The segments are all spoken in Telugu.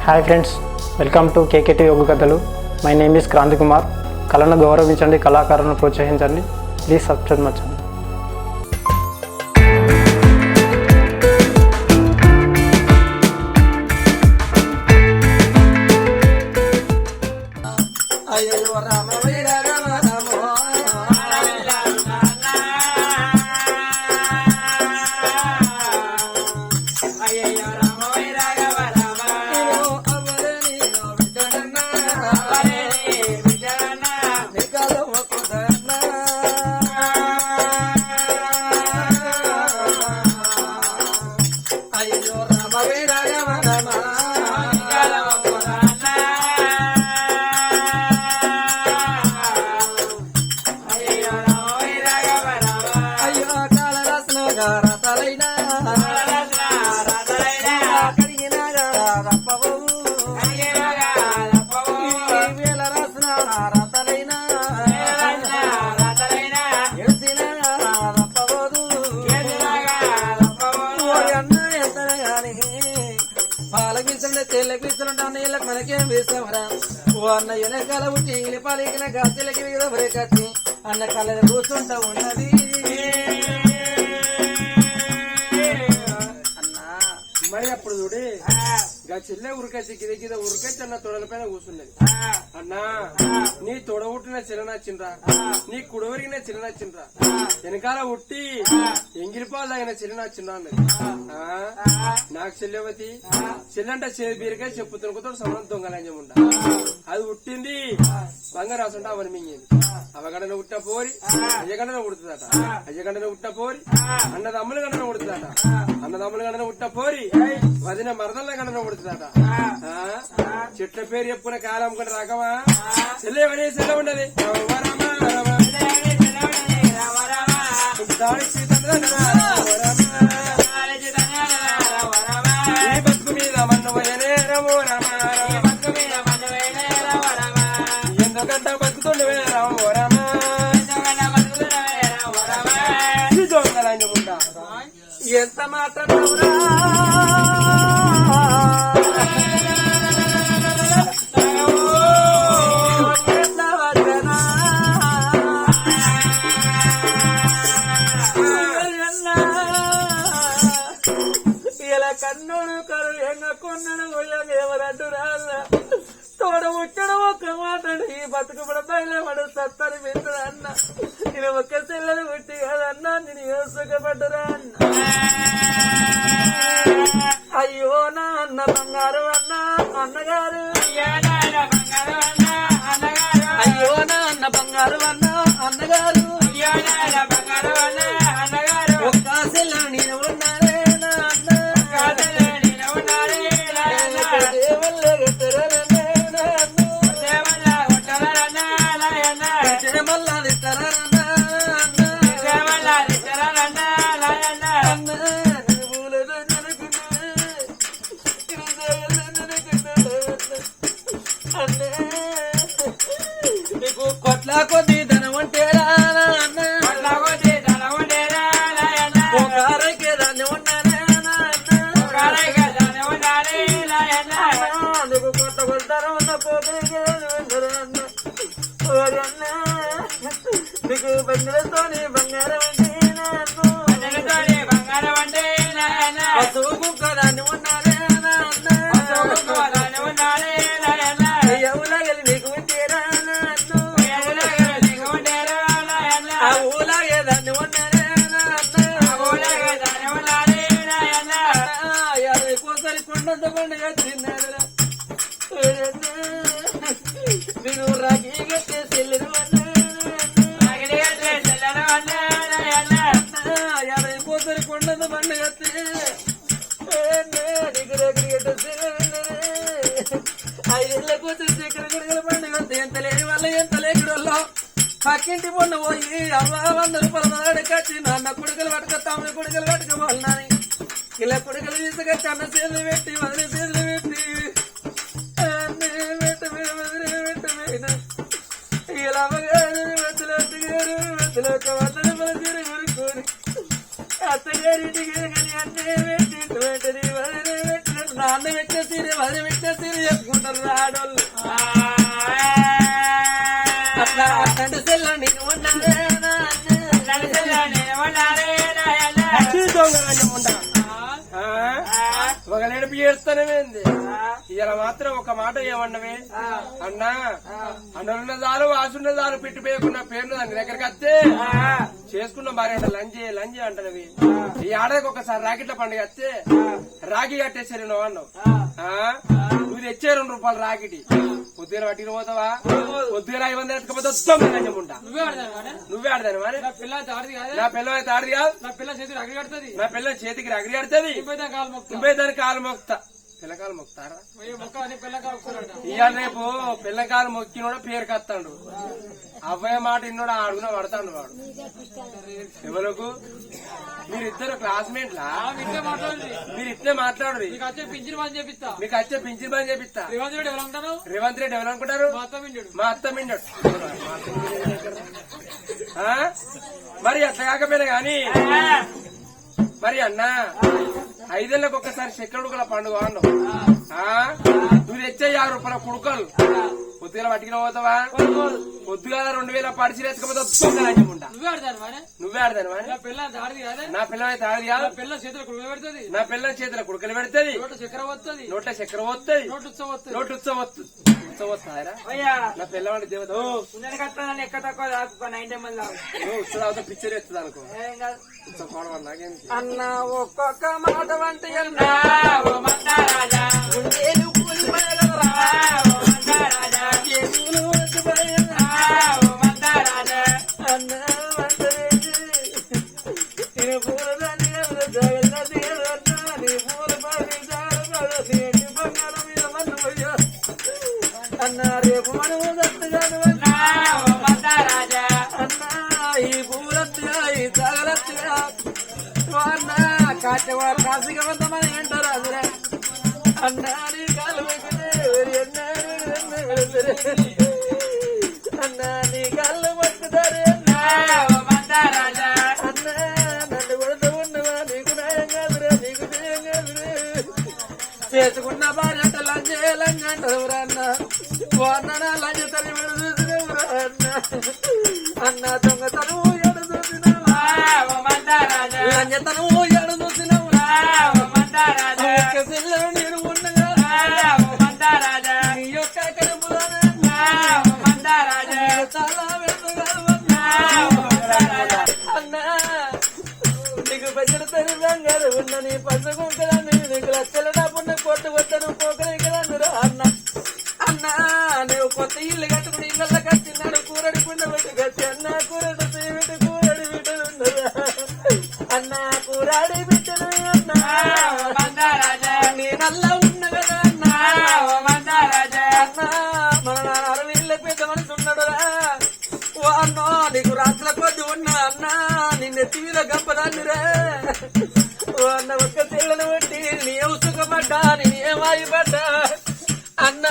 Hi friends, welcome to KKT యోగ కథలు. My name is Kranthi Kumar. కళను గౌరవించండి, కళాకారులను ప్రోత్సహించండి. Please subscribe my channel. మనకేం వేసామరా ఓ అన్న వెనకాల ఉట్టి పాలికిన గాతులకి మీద బ్రేకచ్చి అన్న కళ్ళ కూర్చుంటా ఉన్నది. అన్నా మరి అప్పుడు చూడే గా చెల్లె ఉరికొచ్చి గిద గిద ఉరికొచ్చి అన్న తొడల పైన కూర్చున్నది. అన్నా నీ తొడ ఉట్టిన చెల్ల నచ్చిండ్రా, నీ కుడవరిగిన చెల్ల నచ్చిండ్రా, వెనకాల ఉట్టి ఎంగిలిపాలు తాగిన చెల్ల నచ్చిండ్రా అన్నది. నాకు చెల్లెవతి చెల్లంట బీరకాయ చెప్పుతున్న సమరం దొంగలంజం ఉండ అది ఉట్టింది బంగారు రాసుంటే అవని మింగింది. అవగండన ఉట్ట పోరి అయ్యగండన ఉడుతుందట, అయ్యగండన ఉట్ట పోరి అన్నదమ్ముల గండన ఉడుతుందట, అన్నదమ్ముల గండన ఉట్ట పోరి వదిన మరదల గండన ఉడుతుందట. చెట్ల పేరు చెప్పుకున్న కాలం కూడా రాకమా చెల్లెవనే చెల్ల ఉండదు. బతుకు మీద మన్ను వయనేరమో రమా, ఎందుకంట బతుకుండు రామో రమా, ఎంత మాట్లాడుతున్నా కన్నుడు కరు ఎంగ కొన్నను ఎవరడ్డు రాళ్ళ తోడ ముట్టడం ఒక్క మాటడు ఈ బతుకు బయలుపడు సత్తని పెద్దరు అన్న. నేను ఒక్క చెల్లెలు పుట్టి కదన్నా నేను సుఖపడ్డరా అన్న. అయ్యో నా అన్న బంగారు అన్న అన్నగారు, అయ్యో నా అన్న బంగారు అన్న అన్నగారు, ఒక్క చెల్లెలు నేను ఉన్నారే నీకు కొట్ల కొద్ది ధనం ఉంటేరా ఒకరకే దాన్ని ఉన్నారే నీకు కొత్త కొడతారా ఉన్న పోతే నీకు బంగారంతోని బంగారం అంటే పశువు దాన్ని ఉన్నారే ఎవలాగలి నీకు ఉంటేరా ఆ ఊలాగే దాన్ని ఉన్నారే యాభై కోసరి కొండంత పండుగ తిన్నారా మీరు రాగి కట్టే చెల్లెరు యాభై కోసరి కొండంత పండుగ ఐదేళ్ల కోసం చక్కెర కొడుకుల పండుగ ఎంత లేని వల్ల ఎంత లేకుడల్లో పక్కింటి పొన్ను పోయి అవ్వ 100 రూపాయల కచ్చి నాన్న కొడుకులు పట్టుక తమ్ముడు కొడుకులు పట్టుకోవాలని ఇలా కొడుకులు తీసుకొచ్చి అన్న చేతులు పెట్టి వదిలి చేతులు పెట్టి ఇలా అమ్మగారు మధ్యలో అత్తగారు మధ్యలో ఒక 100 రూపాయల చీర కొనుక్కొని అత్తగారింటికి అన్నీ పెట్టి నాన్న పెట్టే సీరే వదిలి పెట్టే తీరు చెప్పుకుంటారు రాడోళ్ళు అట్లా అట్లాంటి సెల్ల నేను ఒక నడిపి చేస్తానేమేంది ఇలా మాత్రం ఒక మాట ఏమన్నవే అన్నా అన్నున్న దారు వాసున్న దారు పెట్టిపోయకున్న పేరును దాని దగ్గరికి వస్తే చేసుకున్న భార్య అంట లంజే లంజే అంటవి ఈ ఆడకి ఒకసారి రాకెట్ల పండుగ వస్తే రాఖీ కట్టేసారు నువ్వు అన్నావు నువ్వు తెచ్చే 2 రూపాయలు రాకెటి పొద్దున పట్టిన పోతావా పొద్దున 500 ఎత్తుకపోతే ఉంటా నువ్వే ఆడదాను మరి నా పిల్ల అయితే ఆడది కాదు నా పిల్ల చేతికి రగడి కడుతుంది నువ్వే దాని కాలు మొక్తా పిల్లకాలు మొక్తారా ఇవాళ రేపు పిల్లకాలు మొక్కినోడ పేరు కత్తాడు అవ్వయ్య మాట ఇన్నోడు ఆడుగున పడతాడు వాడు ఎవరకు మీరిద్దరు క్లాస్మేట్లా మీరు ఇట్లే మాట్లాడు మీకు వచ్చే పింఛన్ పని చేపిస్తా రేవంత్ రెడ్డి ఎవరు అనుకుంటారు మా అత్త మిండడు మరి అట్లా కాకపోయినా గాని మరి అన్నా 5 ఏళ్ళకి ఒక్కసారి చక్కెరడుకల పండుగ అన్నావు నువ్వు తెచ్చే 50 రూపాయల కుడుకలు పొద్దుగా పట్టుకుని పోతావా పొద్దుగా 2000 పడిచి వేసుకపోతే ఉంటా నువ్వే ఆడదాను నా పిల్ల అయితే ఆడది కాదు నా పిల్ల చేతుల కుడుకలు పెడుతుంది నోట్ల చక్కెర వస్తుంది నోటు ఉత్సవం వస్తుందా నా పిల్లవాడి దేవత ఉత్సవం పిక్చర్ ఎత్తుంది అనుకో అన్న ఒక్కొక్క మాట వంటి అన్నా అన్న రేపు మనము దత్తుగాను అన్నా ఈ పూలత్తుగా ఈ తగలత్తుగా కాశీగా వద్దామని ఏంటారు అదురే అన్నా నీ కాలు అన్నా నీ కాళ్ళు మొక్కుతారు అన్నా నన్ను కొడుతూ ఉన్నవా నీకు న్యాయం కాదురా నీకు న్యాయం కాదురే చేసుకున్న భార్య లంజే లంజ అంటారు అన్న ఓ అన్న లంజ తల్లి చూసినవురా అన్న అన్న దొంగతను ఎడు చూసినావా లంజతను ఎడు చూసినవురా నేను ఉండగా నీ యొక్క కడుపులోనే చాలా అన్న నీకు పెద్దడు తల్లి బంగారు ఉన్న నీ పంచుకుంటాను నీకు లక్షల డబ్బున్న కొట్టు వద్దను పోకలే కదా అన్న అన్న నువ్వు కొత్త ఇల్లు కట్టుకుని ఇళ్ళ కట్టినాడు కూరడి కుండ పెట్టి కట్టి అన్న కూరడు పెట్టి కూరడి బిడ్డలు ఉన్నదా అన్న కూరాడి బిడ్డలు అన్నా నీ నల్ల ఉన్న కదా అన్న అన్న మన అరవీళ్ళ పెద్ద మనిషి ఉన్నాడు రా ఓ అన్నో నీకు రాత్రుల కొద్ది ఉన్నా అన్న నిన్న తీర గంపదాన్ని రా ఓ అన్న ఒక్క తెల్లని బట్టి నీ ఉసుకపడ్డా నీ ఏమాయిపడ్డా అన్న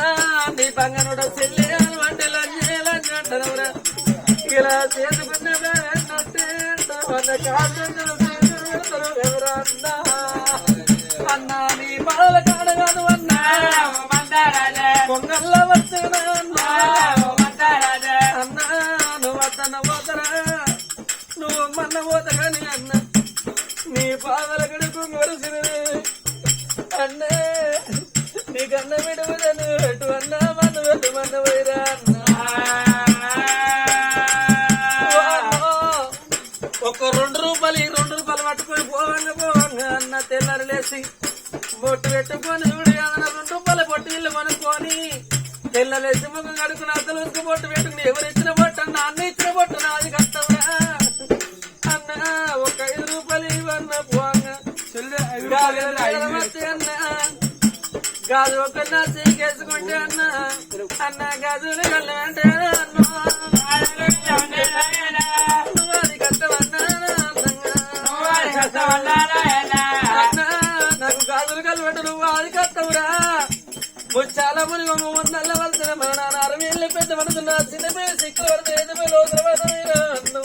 నీ బంగారుడ చెల్లి అంటే లంజంటారా ఇలా చేసుకున్నదా అన్న నీ బాల కాడగాను అన్నా పొంగల్ల వచ్చానా అన్నా నువ్వు అతన్న పోతరా నువ్వు మన్న పోతగాని అన్న నీ పాదల గడుపు మొరసిన అన్నే నీకన్న విడువదను ఎటు అన్నా మన వెళ్ళు మన వైరా అన్న ఒక 2 రూపాయలు ఈ 2 రూపాయలు పట్టుకొని పోవంగా అన్న తెల్లారి లేచి బొట్టు పెట్టుకొని 2 రూపాయల బొట్టు ఇల్లు కొనుక్కొని తెల్లలేసి ముఖం కడుకుని అద్దలుసుకు బొట్టు పెట్టుకుని ఎవరు ఇచ్చిన బొట్టు అన్న అన్న ఇచ్చిన బొట్టు నాది కష్టమా అన్న ఒక 5 రూపాయలు ఇవన్న పోంగా అన్న గాజు ఒక చీకేసుకుంటే అన్న అన్న గాజులు అంటే అన్న అది కష్టమన్నా నాకు గాజులు కలవట్టు నువ్వు అది కష్టవురా చాలా మునిగ ముందల్ల వలసిన మన నాన్న 60 ఏళ్ళ పెద్ద మనసున్నా చిన్నపై సిక్కు పడితే ఏదపై లోతుల అన్ను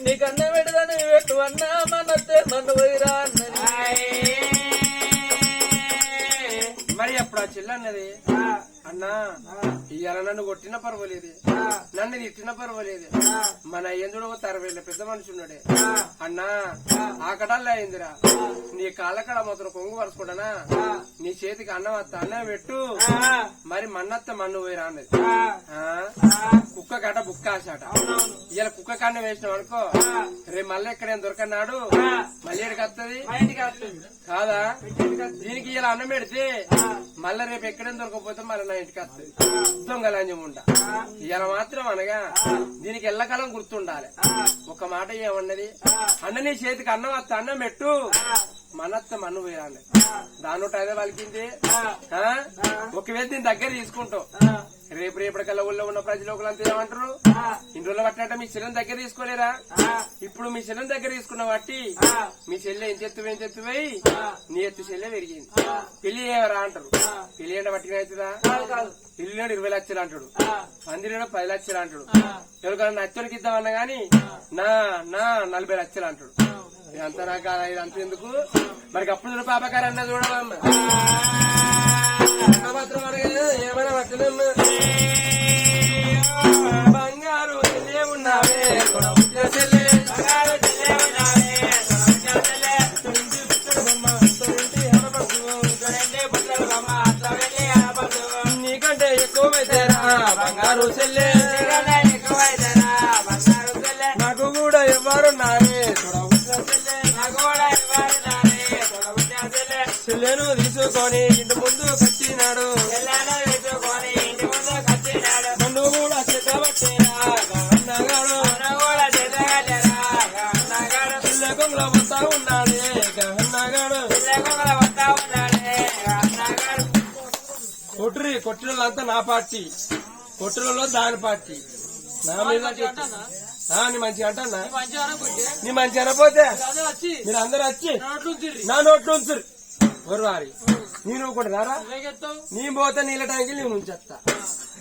నీకన్నా పెడదాని పెట్టు అన్నా మనతే నన్ను పోయిరా అన్నది మరి అప్పుడు ఆ చెల్లి అన్నది, అన్నా ఇవాళ నన్ను కొట్టినా పర్వాలేదు, నన్ను తిట్టినా పర్వాలేదు, మన అయ్యందుడు 60 పెద్ద మనిషి ఉన్నాడే అన్నా, ఆకటల్లా అయిందిరా, నీ కాళ్ళకడ మాత్రం కొంగు పరుచుకుంటానా, నీ చేతికి అన్నం వస్తా అన్నం పెట్టు, మరి మన్నత్త మన్ను పోయిరా అన్నది. కుక్క కట బుక్క ఆశాట. ఇలా కుక్క కన్ను వేసినాం అనుకో, రేపు మళ్ళీ ఎక్కడైనా దొరకన్నాడు మళ్ళీ ఎక్కడికి వస్తుంది కాదా? దీనికి ఇలా అన్నం పెడితే మళ్ళీ రేపు ఎక్కడైనా దొరకపోతే మళ్ళీ నా ఇంటికి వస్తుంది దొంగలంజం ఉండ. ఇలా మాత్రం అనగా దీనికి ఎల్లకాలం గుర్తుండాలి. ఒక మాట ఏమన్నది, అన్న నీ చేతికి అన్నం వస్తా అన్నం పెట్టు, మనత్త మన్ను పోయాలి. దాని అదే వాళ్ళకింది. ఒకవేళ దీని దగ్గర తీసుకుంటావు, రేపు రేపటికల్లా ఊళ్ళో ఉన్న ప్రజలోకులంతా ఏమంటారు, ఇన్ని రోజులు పట్టినట్ట మీ చెల్లెని దగ్గర తీసుకోలేరా? ఇప్పుడు మీ చెల్లెని దగ్గర తీసుకున్న బట్టి మీ చెల్లె ఏం చెత్తుపోయి నీ ఎత్తు చెల్లె పెరిగింది, పెళ్లి చేయరా అంటారు. పెళ్లి అంటే పట్టిన అవుతుందా? ఇల్లు 20 లక్షలు అంటాడు, పందిరిలో 10 లక్షలు అంటాడు, ఎవరికైనా నచ్చనికి ఇద్దామన్నా గాని నా 40 లక్షలు అంటాడు. ఇదంతా నాకు ఇదంతా ఎందుకు మరి? అప్పుడు పాపకారు అన్న చూడమమ్మా, మాత్రం ఏమైనా పట్టదమ్మా, బంగారు చెల్లె ఉన్నావే చెల్లె, నీకంటే ఎక్కువైతేరా బంగారు చెల్లె, నాకు కూడా ఎవరున్నారే చెల్లెను తీసుకొని ఇంటి ముందు కట్టినాడు, నన్ను కూడా చెట్టబట్టేరా అన్నగాడు, చెల్లె కొంగుల వస్తా ఉన్నాడే అన్నగాడు. కొట్టినంతా నా పార్టీ, కొట్టినలో దాని పార్టీ. నా మీద నీ మంచిగా అంటా, నీ మంచి అనపోతే మీరు అందరు వచ్చి నా నోట్లు ఉంచురు వారి. నేను ఒకటి రారా, నీ పోతే నీళ్ళ టైంకి నేను ఉంచేస్తా,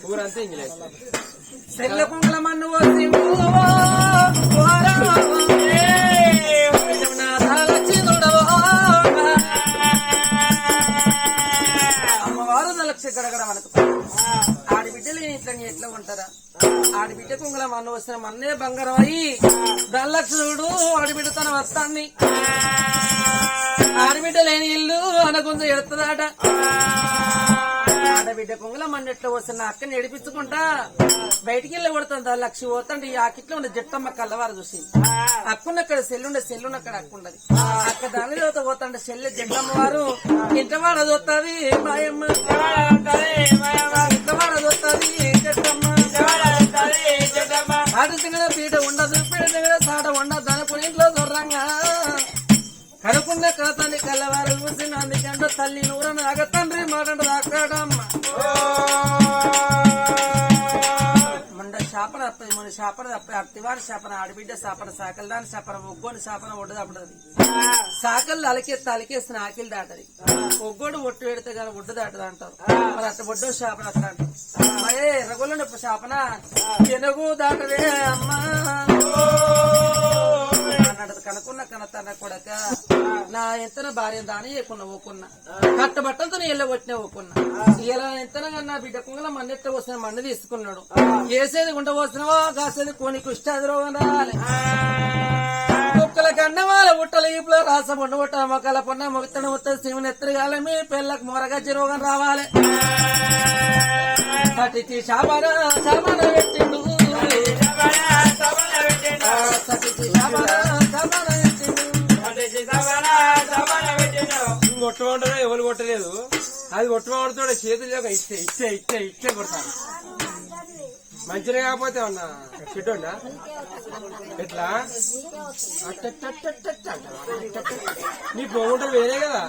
ఊరంతా ఇంగ్లీష్ సెల్ల కుంగల మన్ను వచ్చి అమ్మవారు లక్ష గడగడ మనకు ఆడబిడ్డలు ఇట్లా ఎట్లా ఉంటారా? ఆడబిడ్డ కుంగల మన్ను వచ్చిన మన్నే బంగారం అయ్యి ధనలక్ష్ముడు ఆడబిడ్డ తన వస్తాన్ని, ఆడబిడ్డ లేని ఇల్లు అనకుంద ఎడుతుందాట. ఆడబిడ్డ కుంగల మన్నెట్లో వస్తున్న అక్కని ఎడిపించుకుంటా బయటికి వెళ్ళి కొడుతుంది. లక్ష పోతండి ఈ ఆకిట్లో ఉండే జట్టమ్మ కల్లవారు చూసి అక్కున్నక్కడ సెల్లుండే అక్కడ అక్కుండదు. అక్కడ దాని చదువుతా పోతాండే సెల్లె జట్టమ్మ వారు ఇంటవాడ చూస్తుంది మాయమ్మ, ఇంటవాడ చూస్తుంది జట్టమ్మ. ఆడు తింగడ పీట ఉండదు, పీట తింగడ సాట ఉండదు అనుకుని ఇంట్లో దొర్రంగా కడుకున్న కడతాన్ని కల్లవారు చూసి అందుకంటే తల్లి నూరను ఆగ తండ్రి మాటంటే అక్కడమ్మ మొండ శాపన తప్పది, మొన్న శాపన తప్ప అత్తివారి శాపన, ఆడబిడ్డ శాపన, సాకలు దాని శాపన, ఒగ్గోని శాపన ఒడ్డు తప్పది. సాకలు అలకేస్తే ఆకిలు దాటది, ఒగ్గోడు ఒట్టు పెడితే కానీ ఒడ్డు దాటది అంటారు. మరి అట్ట ఒడ్డు శాపన అట్లా అంటారు. అదే ఎర్రగొల్లని శాపన ఎనుగు దాటదే అమ్మా అన్నది. కనుకున్న కనతన్న కొడక నా ఎంతన భార్య దాని ఏకున్నా ఓకున్నా, కట్టబట్టలతో ఎల్ల కొట్టినా ఓకున్నా, ఇలా ఎంతనగా నా బిడ్డ కుంగల మన్నెట్ట వస్తున్న మన్ను తీసుకున్నాడు. వేసేది గుంట పోసినవో కాసేది కోని కుష్టాది రోగం రావాలి. కుక్కల కన్న వాళ్ళ బుట్టలు ఈపులో రాస పొండ బుట్ట మొక్కల పొన్న మొగతన ఉత్త శివుని ఎత్తుగాలి, మీ పిల్లకు మొరగజ్జి రోగం రావాలి. సటిచి శాపన శాపన పెట్టిండు, సటిచి శాపన శాపన కొట్టమంటారో ఎవరు కొట్టలేదు, అది కొట్టమంటాడు చేతులు ఇచ్చే కొడతాను. మంచిగా కాకపోతే ఉన్నా చెట్టోండా ఎట్లా నీ పోగుంటే వేరే కదా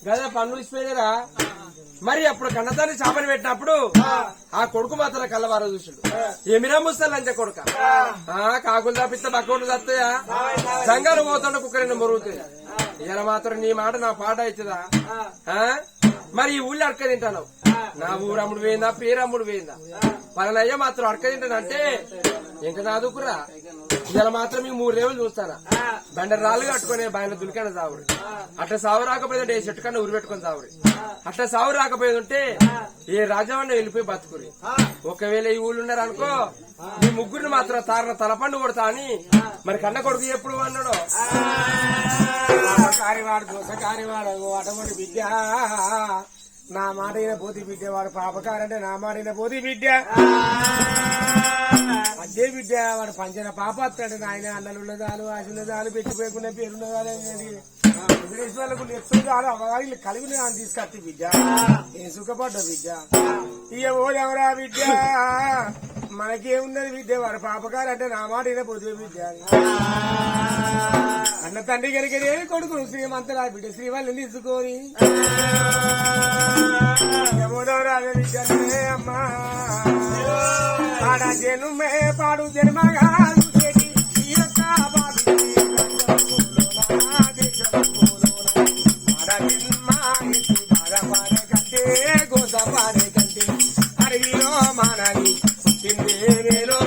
కదా పనులు ఇచ్చిపోయినరా. మరి అప్పుడు కన్నతాన్ని చేపని పెట్టినప్పుడు ఆ కొడుకు మాత్రం కళ్ళవార చూసాడు, ఏమిరా ముస్తాలు అంతే కొడుక కాకులు తప్పిస్తే బక్కలు తస్తాయా, సంఘాలు పోతుండ కుక్కరండి మొరుగుతాయి. ఇలా మాత్రం నీ మాట నా పాట అవుతుందా? మరి ఈ ఊళ్ళో అడక తింటాను, నా ఊరమ్ముడు పోయిందా పేరమ్ముడు పోయిందా, పలానయ్య మాత్రం అడక తింటానంటే ఇంకా నాదుకురా ఇలా మాత్రం మీకు 3 రేవులు చూస్తానా బండరాళ్ళు కట్టుకునే బాయిన దులికన్న సావుడు అట్లా సావు రాకపోయిందంటే ఏ చెట్టు కన్నా ఉరి పెట్టుకుని సావుడు అట్లా సావు రాకపోయిందంటే ఏ రాజవన్న వెళ్ళిపోయి బతుకురి ఒకవేళ ఈ ఊళ్ళు ఉన్నారనుకో ఈ ముగ్గురిని మాత్రం తారన తలపండు కొడతా అని మరి కన్న కొడుకు ఎప్పుడు అన్నాడు కారివాడు దోసకారివాడు అటువంటి బిడ్డ నా మాట అయిన పోతి బిడ్డ వాడు పాపకారంటే నా మాట అయిన పోతి బిడ్డ అదే బిడ్డ వాడు పంచిన పాప వస్తాడు నాయన అన్నలున్నదాలు ఆశలున్నదాలు పెట్టిపోయకుండా పేరున్నదాలు వాళ్ళకు నెప్పుడు కాదు అవగారు కలిగి అని తీసుకొచ్చి బిడ్డ నేను సుఖపడ్డా బిడ్డ ఇక ఓడెవరా బిడ్డ మనకేమున్నది బిడ్డ వాడు పాపకారంటే నా మాట అయిన పోతే బిడ్డ అన్న తండ్రి గరికనే కొడుకును శ్రీమంతరా బిడ్డ శ్రీవాళ్ళని తీసుకొని యమోదవరాజ విద్యనే అమ్మా ఆడ జనుమే పాడు జన్మగా అడవిలో మానని పుట్టిందేలో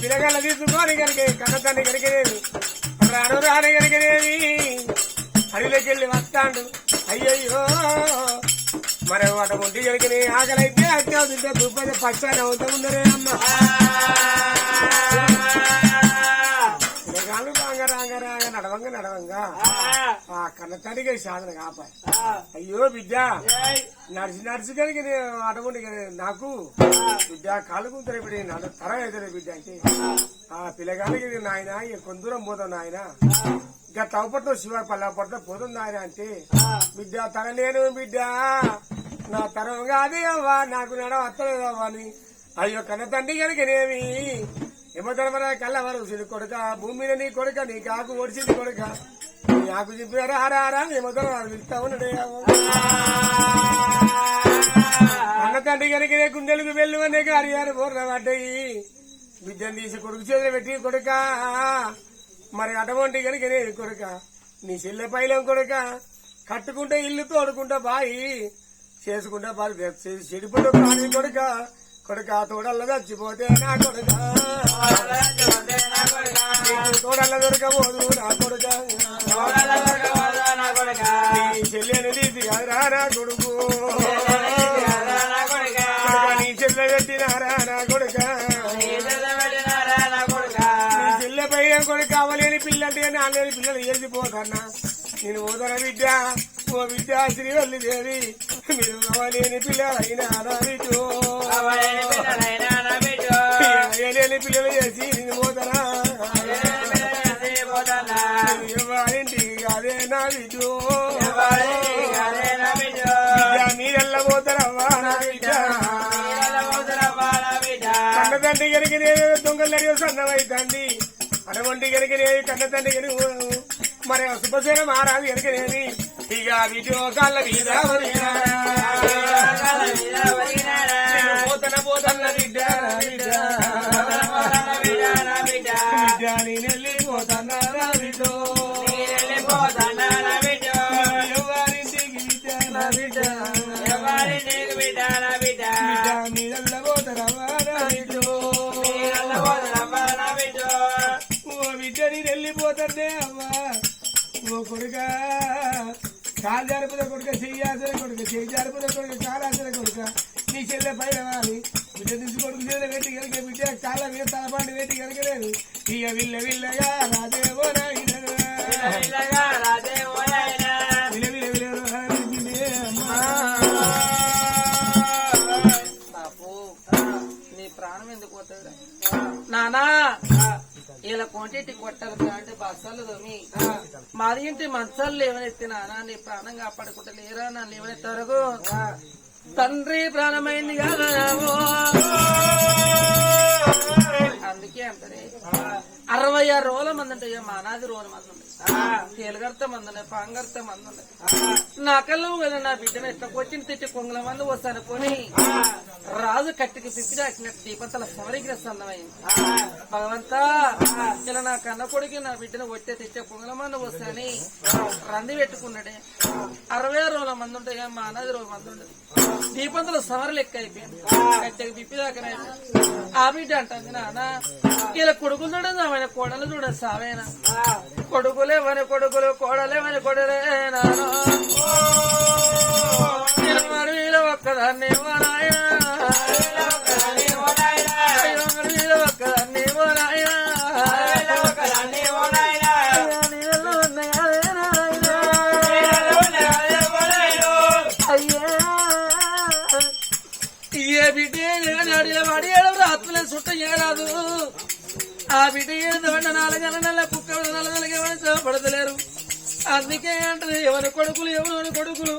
పిల్లగాళ్ళ తీసుకొని కనుక కన్నతాన్ని కనుకనేది రాను రాని కనుకనేది అడిలోకి వెళ్ళి వస్తాడు అయ్యయ్యో మరి వాట ఒంటి కనుకని ఆకలైతే అత్యవసంటే దుప్పటి పచ్చాన్ని అవుతా ఉన్నరే అమ్మ పిల్లగాళ్ళు రాంగ రాంగ రాంగ నడవంగా నడవంగా ఆ కన్నతానికి సాధన కాపాయి అయ్యో బిడ్డ నడిచి నడిచి కనుక అటువంటి నాకు బిడ్డ కాళ్ళు కూతురు ఇప్పుడు తర అవుతుంది బిడ్డ అంటే ఆ పిల్లగానికి నాయన కొంత దూరం పోతాం నాయన ఇంకా తవపట్లో శివ పల్లెపట్లో పోతుంది ఆయన అంటే బిడ్డ తర నేను బిడ్డ నా తరం కాదే అవ్వా నాకు నడవ వస్తలేదవ్వా అని అయ్యో కన్న తండ్రి కనుకనేమి ఏమోతరమరా కళ్ళవరు సిరి కొడుక భూమి మీద నీ కొడుక నీ కాకు ఒడిచింది కొడుక నీ ఆకు చెప్పారా ఆరా ఏమోతరం పిలుస్తా ఉన్నాడే అన్న తండ్రి కనుక గుండెలకు వెళ్ళువనే కార్యాలు బోర్ర పడ్డాయి బిడ్డను తీసి కొడుకు చేతులు పెట్టి కొడుక మరి అటువంటి కనుక కొడుక నీ చెల్లె పైలం కొడుక కట్టుకుంటే ఇల్లు తోడుకుంటా బాయి చేసుకుంటా బాగా చెడిపోతే బావి కొడుక కొడుక తోడల్ల చచ్చిపోతే నా కొడుక తోడల్ల దొరకపోదు నా కొడుక నీ చెల్లెని తీసి నా కొడుకు నీ చెల్లె పెట్టినారా నా కొడుక నీ చెల్లె పైన కొడుకు కావలేని పిల్లంటే నాలేని పిల్లలు ఏసిపోతన్నా నేను ఓదన బిడ్డ ఓ బిడ్డ శ్రీవల్లి దేవి మీరు కావలేని పిల్లలైనా బిడ్డు ఏలేని పిల్లలు చేసి నేను పోతనా ఎవరింటి అదే నా బిడ్డు మీరెల్ల పోతారవ్వా నా బిడ్డ కన్న తండ్రి కనుక దొంగలు సన్నమైతండి అటువంటి కనుక కన్న తండ్రి కనుక మరి శుభసేన మహారాజు కనుకనేమి ఇక వీడియో కాళ్ళ మీద పోతన బిడ్డ నేను వెళ్ళిపోతానా బిడ్డో నేనెళ్ళిపోతానా బిడ్డ ఎవరింటికి బిడ్డ నా బిడ్డ ఎవరింటికి బిడ్డ నా బిడ్డ మీరల్ల పోతారమ్మా నా బిడ్డో నేనెళ్ళబోతానమ్మా నా బిడ్డ ఓ బిడ్డ నేను వెళ్ళిపోతానే అమ్మా ఓ కొడుక కాలు జారిపోతే కొడుక చెయ్యాల్సిన కొడుక చెయ్యి జారిపోతే కొడుక కాలాల్సిన కొడుక నీ చెల్లె పైన వాలి బిడ్డ తీసి కొడుకు చెల్లె పెట్టి కనుక బిడ్డ కాళ్ళ మీద తలపాటు పెట్టి కనుకలేదు ఇక విల్లగా రాజేవో ఇలాగా రాజే ఓయైనా బాపు నీ ప్రాణం ఎందుకు పోతుంది నానా ఇలా కొంటింటి కొట్టాలి అంటే బస్సాలు తోమి మాది ఇంటి మంచాలు లేవనెత్తి నానా నీ ప్రాణం కాపాడుకుంటా లేరా నన్ను లేవనెత్తే వరకు తండ్రి ప్రాణమైంది కదా అందుకే అంటనే 66 రోజుల మంది ఉంటాయి మా అనాది రోజుల మంది ఉన్నాయి తేలుగర్త మంది ఉన్నాయి పాంగర్త మంది ఉన్నాయి నా కళ్ళు కదా నా బిడ్డను ఎట్లా వచ్చిన తెచ్చి కొంగుల మంది వస్తానుకొని రాజు కట్టికి పిప్పి దాకినట్టు దీపంతల సమరికి సన్నమైంది భగవంతా ఇలా నా కన్న కొడుకు నా బిడ్డను వచ్చే తెచ్చే కొంగుల మంది వస్తాని రంది పెట్టుకున్నాడే 66 రోజుల మంది ఉంటాయి మా అనాది రోజుల మంది ఉండదు దీపంతల సమర లెక్క అయిపోయింది కట్టెకి పిప్పి దాకనే ఆ బిడ్డ అంటుంది నాన్న ఇలా కొడుకులు చూడదు ఆమె కోడలు చూడదు సావేనా కొడుకులేవని కొడుకులు కోడలేవని కొడలే నాన్న ఒక్కదాన్ని ఒక్కదాన్ని ఏ బిడ్డ వాడి ఏడు రాత్రులే చుట్ట ఏరాదు ఆ బిడ్డ ఏడు 4 నెలల కుక్క 4 నెలలు పడతలేరు అందుకే అంటారు ఎవరి కొడుకులు ఎవరు కొడుకులు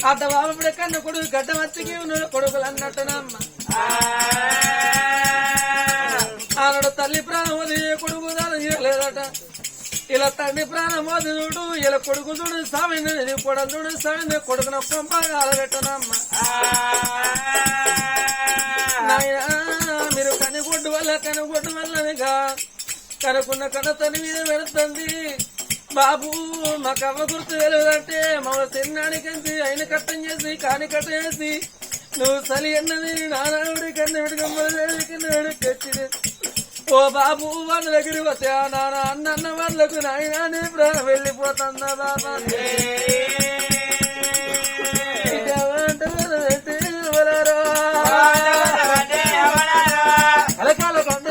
అడ్డ బాబుడే కన్న కొడుకు గడ్డ మచ్చికి ఉన్న కొడుకులు అన్నట్టునమ్మ ఆనాడు తల్లి ప్రాణం వది కొడుకు లేదట ఇలా తండ్రి ప్రాణం వది చూడు ఇలా కొడుకు చూడు సామింది కొడలు చూడు సామింది కొడుకున పంపగాలబెట్టనమ్మ మీరు కనుగొడ్డు వల్లనిగా కనుకున్న కన్న తల్లి మీద పెడుతుంది బాబు మాకవ్వ గుర్తు తెలియదంటే మా తిన్నాడికంచి అయిన కట్టం చేసి కాని కట్ట చేసి నువ్వు చలి అన్నది నానావుడి కన్నవిడి గమ్మడి కన్నవిడి తెచ్చింది ఓ బాబు వాళ్ళ దగ్గరికి వస్తే నాన్న అన్న వాళ్ళకు నాయన ప్రాణం వెళ్ళిపోతుందా బాబా అలకాల కంటే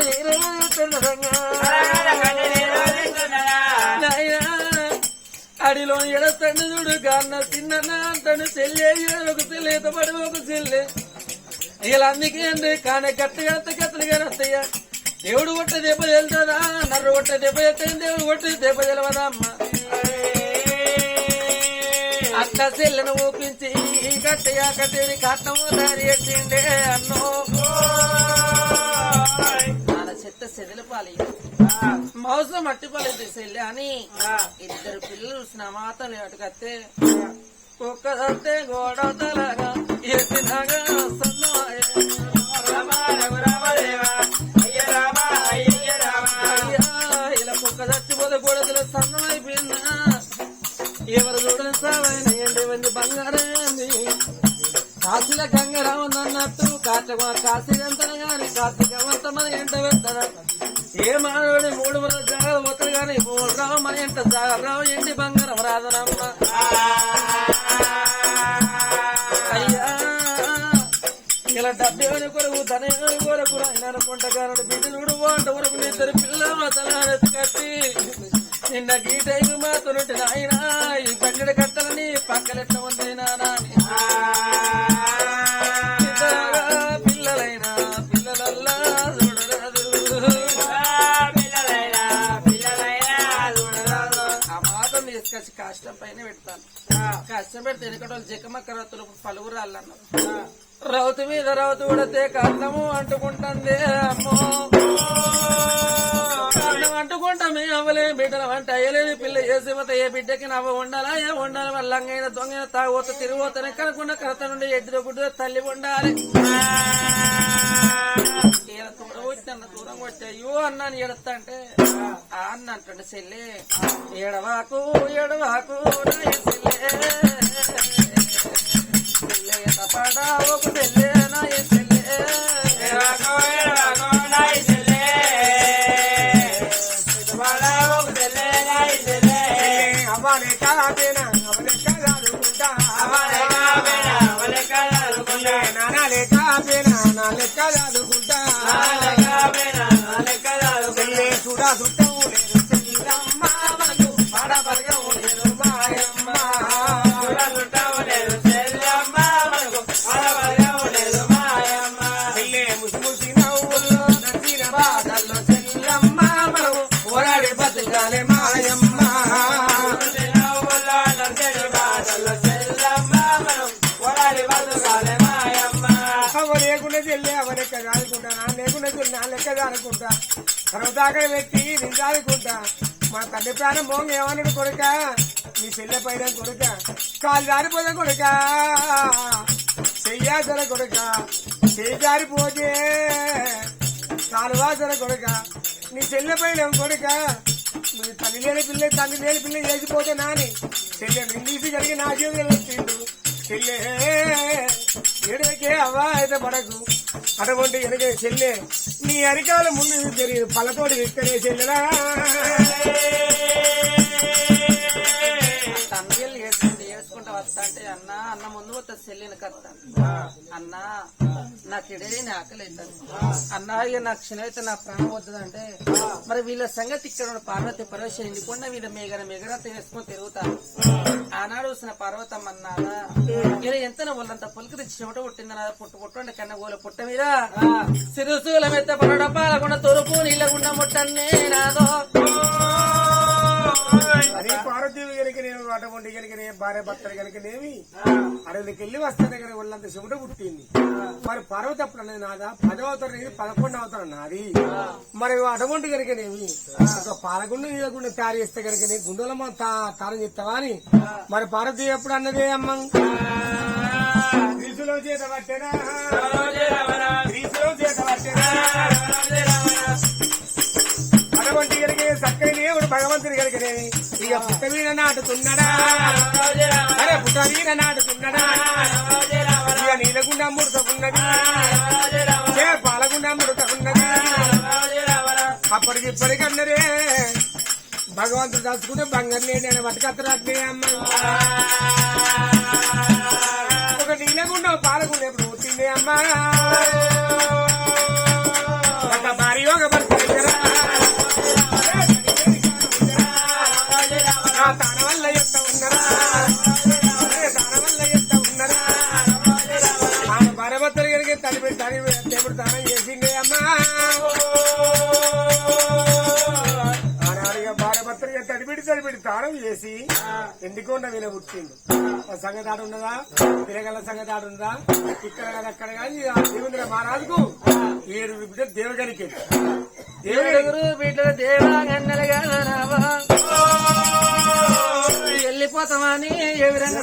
అడిలో ఎడతండి చూడు కన్న తిన్న అంటాడు చెల్లె ఒక చెల్లె పడి ఒక చెల్లె ఇలా అందుకే అండి కానీ గట్టిగా కత్తలు కానీ వస్తాయా దేవుడు కొట్ట దెబ్బ వెళ్తుందా నర్రు కొట్ట దెబ్బ వెళ్తాయి దేవుడు కొట్టి దెబ్బ తెలవదా అమ్మ అక్క చెల్లెను ఊపించి గట్టిగా కట్టేది కట్టము దారి ఎట్టిండే అన్నో చెత్త సెదిల పాలి మౌసం మట్టి పాలి చెల్లె అని 2 పిల్లలు చూసిన మాతలు అటుకత్తే ఒక్కదంతే గోడ తలగా ఎత్తినగా ఇలా కుక్క చచ్చిపోతే గోడలు సన్నం అయిపోయిందా ఎవరు చూడని సావైన 8 మంది బంగారైంది కాశీల గంగరా ఉందన్నట్టు కాశీ ఎంతనే గాని కార్తీకవంత మన ఎంట పెడతారా ఏ మానవుడి 3 మన జాగ్రత్త పోతారు గాని 3 రావు మన ఎంట జాగ్రత్త ఎండి బంగారం రాదనమ్మ అయ్యా ఇలా డబ్బేమని కొరకు ధనేమని కొరకు ఆయన అనుకుంటా కానీ బిడ్డ చూడు అంట వరకు 2 పిల్లలు తల కట్టి నిన్న గీ టైం మాత్రం నాయన ఈ బండి కట్టలని పక్కలెట్లా ఉంది నానా పిల్లలైనా పిల్లలల్లా చూడరాదు ఆ మాట తీసుకొచ్చి కష్టం పైన పెడతాను కష్టం పెడితే వెనకటి వాళ్ళు జక్కమక్క రౌతులు పలువురు అన్నారు రౌతు మీద రౌతు ఉడితే కన్నము అంటుకుంటుంది అమ్మో కన్నం అంటుకుంటామే అవ్వలే బిడ్డల వంట అయ్యలేదు పిల్ల చేసేమత ఏ బిడ్డకి నవ్వ ఉండాలా ఏ ఉండాలి వల్లంగైన దొంగ తాగోత తిరిగిపోతానే కనుకున్న కరత నుండి ఎడ్డితో గుడ్డు తల్లి ఉండాలి ఈయన దూరం వచ్చిన దూరం వచ్చి అయ్యో అన్నాను ఏడతా అంటే ఆ అన్న అంటుండే చెల్లె ఏడవాకు ఏడవాకు నా చెల్లె చెల్లె తపడా ఒక చెల్లె నా చెల్లె అవలే కాదేనా అవలే కాదుకుంటా నాలే కాదేనా నాలే కాదుకుంటా చూడా చుట్టము లేదు చెల్లమ్మ మనకు పడబరగము లేదు మాయమ్మ చెల్లే ముసి నవ్వుల్లో నచ్చిన బాధల్లో చెల్లమ్మ మనకు ఓరాడి బతకాలే మాయమ్మ లేకుండా చెల్లి అవలెక్క చాలుకుంటా నా లేకుండా చెల్లి నా లెక్క చాలుకుంటా సర్వదాకా వ్యక్తి నేను చాలుకుంటా మా తండ్రి ప్రాణం మోంగ ఏమన్నాడు కొడుక నీ చెల్లె పైన కొడుక కాలు జారిపోదా కొడుక చెయ్యాసర కొడుక చెయ్యి జారిపోతే కాలు వాసర కొడుక నీ చెల్లె పైన కొడుక నీ తల్లి లేని పిల్ల చేసిపోతే నాని చెల్లె నిందీసి కలిగి నా జీవితంలో తిండు చెల్లె ఎడకే అవ్వా అయితే పడకు అటువంటి ఎనకే చెల్లె నీ అరికాల ముందు జరిగి పళ్ళతోటి విక్కడే చెల్లెరా తమ్మిళ్ళు ఏడ్చుకుంటా వస్తా అంటే అన్న అన్న ముందు పోతా చెల్లిని కత్తా అన్న నాకు ఎడేని ఆకలి అవుతుంది అన్న ఇక నాకు క్షణమైతే నా ప్రాణం వద్దంటే మరి వీళ్ళ సంగతి ఇక్కడ ఉన్న పార్వతి పరమేశ్వరి ఇండికుండా మీద మెగరత వేసుకొని తిరుగుతాను ఆనాడు చూసిన పార్వతమ్మ అన్నారా ఇలా ఎంత వాళ్ళంత పులికి చెమట పుట్టిందన్నదా పుట్టు అంటే కన్నగోల పుట్ట మీద సిరుసుల మెత్త పడడ పాలకుండా తొరుపు నీళ్ళగుండా ముట్టన్నే నాదో అది పార్వతీవి కనుక నేను అటువంటి కనుక భార్య భర్తలు కనుకనేమి అడవికి వెళ్ళి వస్తానే కనుక వాళ్ళంత చెమట పుట్టింది మరి పార్వతి అప్పుడు అన్నది నాదా 10వ అవతారం ఇది 11వ అవతారం నాది మరి అటువంటి కనుకనేమి ఒక పాలగుండ నీళ్ళగుండా తయారు చేస్తే కనుక గుండెలమ్మ తారం చెప్తావా అని మరి పార్వతి ఎప్పుడు అన్నదే అమ్మ గ్రీసులో చేత పట్టేనా గ్రీసులో చేత పట్టేనా అటువంటి కనుక చక్కని దేవుడు భగవంతుని కనుకనేమి ఇక పుట్ట మీద నాటుతున్నాడా అరే పుట్ట మీద నాటుతున్నాడా ఇక నీలగుండా ముడతకున్నది పాలగుండా ముడతకున్నది అప్పటికి ఇప్పటికన్నరే భగవంతుడు తలుచుకుంటే బంగారు లేని అని బతకత్తరాట్లే అమ్మ ఒక నీలగుండా పాలగుండా ఎప్పుడు పుట్టింది అమ్మా ఒక భారీ యోగ భర్త తన వల్ల ఎంత ఉన్నారా తన వల్ల ఎంత ఉన్నారా ఆమె భార్యభర్తలు కనుక దేవుడు తానం చేసిండే అమ్మా ఆనాడుగా భార్యభర్తలుగా తడిపిడి తానం చేసి ఎందుకుండా వీళ్ళ పుట్టిండు సంగతి ఆడు ఉన్నదా తిరగల సంగతి ఆడు ఉన్నదా ఇక్కడ కాదు అక్కడ కానీ దేవుంద్ర మహారాజుకు 7 బిడ్డలు దేవగనికి దేవుడు బిడ్డలు దేవాగన్నలుగా వెళ్ళిపోతామని ఏ విధంగా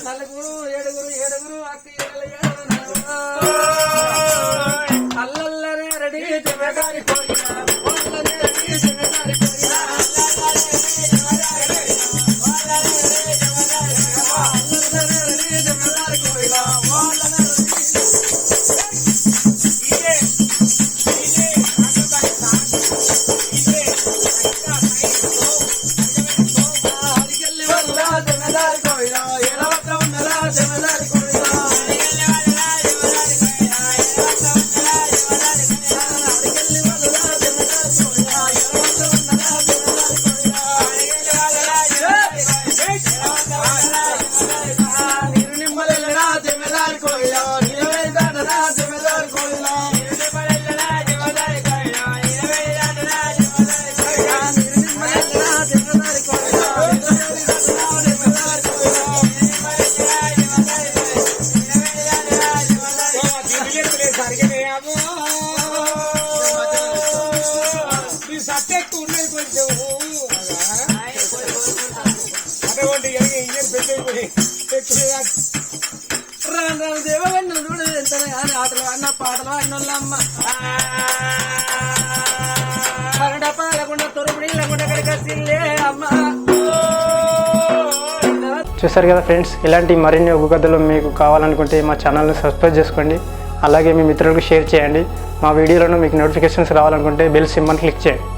నలుగురు ఏడుగురు అల్లల్లరే రెడీ చెమగారి రాను దేవగన్ను చూడు ఎంత అని ఆటలు అన్న పాటలు అన్నోళ్ళమ్మ పగడ పాలకుండా తొరుపుడి లేకుండా కడిగచ్చిల్లే అమ్మ. చూసారు కదా ఫ్రెండ్స్, ఇలాంటి మరిన్ని ఒగ్గు కథలు మీకు కావాలనుకుంటే మా ఛానల్ని సబ్స్క్రైబ్ చేసుకోండి. అలాగే మీ మిత్రులకు షేర్ చేయండి. మా వీడియోలను మీకు నోటిఫికేషన్స్ రావాలనుకుంటే బెల్ సింబల్ క్లిక్ చేయండి.